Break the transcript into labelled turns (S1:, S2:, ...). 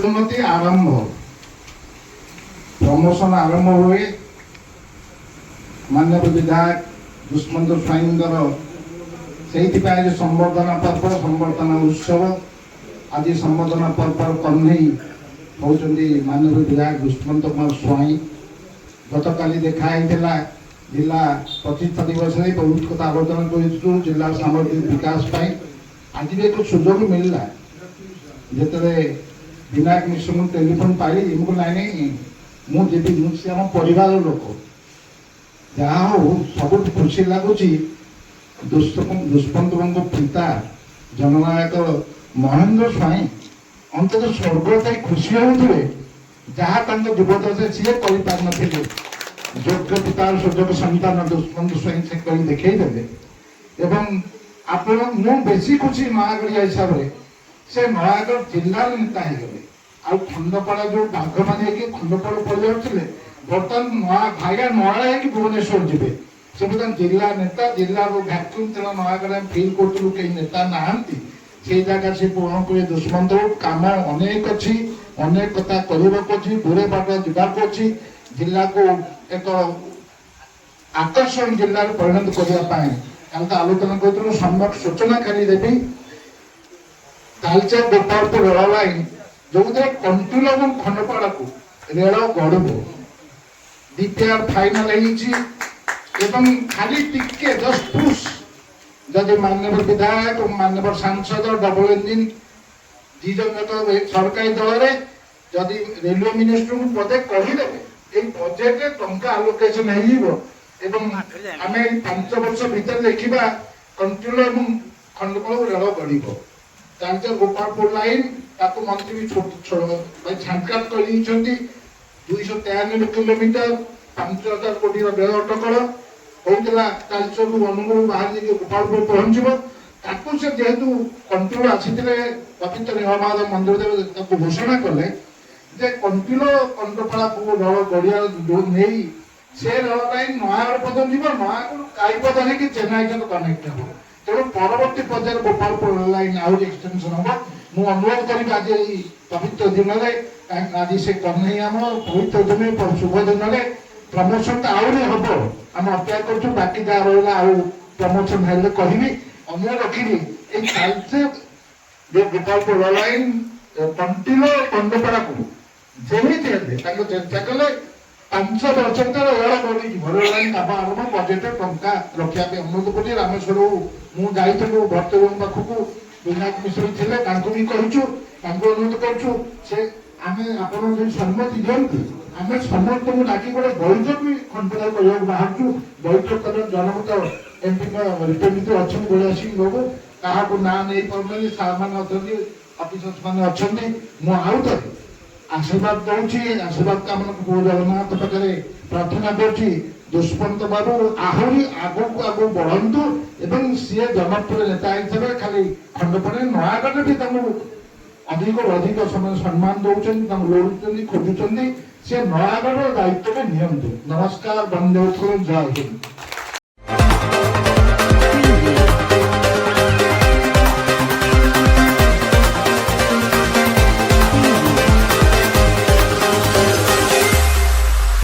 S1: उन्नति आरंभ प्रमोशन आरंभ हुए माननीय विधायक दुष्मंत स्वाईंकर से संवर्धना पर्व संवर्धना उत्सव आज संवर्धना पर्व कन्हई होती माननीय विधायक दुष्मंत कुमार स्वाई गत काली देखाई जिला प्रतिष्ठा दिवस में बहुत कथा आलोचना कर जिला सामग्रिक विकास आज भी एक सुजोग मिलला जिते विनायक मिश्र टेलीफोन पाई मुझे नाई मुझे आम परिवार लोक जहा हो सब खुशी लगुच दुष्मंत पिता जननायक महेंद्र स्वाई अंत स्वर्ग खुशी होते जहाँ जीवदशा सी कर योग्य पितार सुजोग सन्तान दुष्मंत स्वाई से कर देखदेले एवं आपण मु बेसी खुशी नयागढ़िया हिसाब से नयागढ़ जिलार नेता होगले आ खंडपड़ा जो बाघ मान खंडपड़ पड़ जाते बर्तमान भाईरा नया कि भुवनेश्वर जी से बर्तमान जिला नेता जिला भैक्यूम तेना नयागढ़ फिल करूँ कई नेता नहांती से जगह से पूर्ण कर दुष्मंत कम अनेक अच्छी अनेक कथा करने दूरे बाट जावाक अच्छी जिला को एक आकर्षण जिले में परिणत करने आलोचना कर सम्यक सूचना खाली देवी तालचेर गोपालपुर रेल लाइन जो कंटुल और खंडपड़ा को रेल गड़ब डीपीआर फाइनाल खाली टिके जस्ट पुश जदि माननीय विधायक और माननीय सांसद डबल इंजिन दी जन सरकारी दल में जदि रेलवे मिनिस्टर को पदे कहीदे बजेट टंका आलोकेशन आम 5 वर्ष भीतर देखा कंट्रोल और खंडपड़ रेल गड़ब तालचेर गोपालपुर लाइन ताको मंत्री भी छांटकाट कर 293 किलोमीटर 5000 कोटी रेल अटकल होता तालचेर अनुगुण बाहर गोपालपुर पहुंचो से जेहेतु कंट्रोल आसी पवित्र नीलमाधव मंदिर घोषणा कले कंटिल कंटपड़ा को रेल गड़िया जो नहीं से रेल लाइन नयागढ़ पर्यटन जीव नयागढ़ काईपदा कि चेन्नई सहित कनेक्ट हो तेणु परवर्ती पर्यायर Gopalpur rail line out extension हम मु अनुरोध करी आज पवित्र दिन में आज से कन्हई आम पवित्र दिन शुभ दिन में प्रमोशन तो आहरी हम आम अपेक्षा कर बाकी जहाँ रहा आउ प्रमोशन है कहबी अनुरोध रखी गोपालपुर रेल लाइन कंटिल कंडपड़ा को जमी चेष्टा कले 5 वर्ष रेल गड़ी रेल लाइन काम आरंभ बजेट टंका रखा अनुरोध कर रामेश्वर मुझे भर्तृ पाखक विनायक मिश्र थे भी कहूँ अनुरोध कर सम्मति दिखती आम समस्त को डाक गोटे बैठक भी खंडपड़ा करने बाहर बैठक कर जनमत एमपी रिप्रेजेंटेटिव अच्छे बड़िया सिंह बाबू क्या ना नहीं पारे सार मैंने अफिसर्स मैंने अच्छा मुझे आशीर्वाद दूसरी आशीर्वाद कामना प्रभु जगन्नाथ पाखे प्रार्थना करुँची दुष्मंत बाबू आहरी आगू आगू बढ़ंतु एवं सी जनप्रिय नेता हिसाब से खाली खंडपड़े नयागढ़ भी अधिक अधिक समय सम्मान दौरान लोड़ खोजुंट से नयागढ़ दायित्व में नियंतु। नमस्कार, वंदे उत्कल, जय हिंद।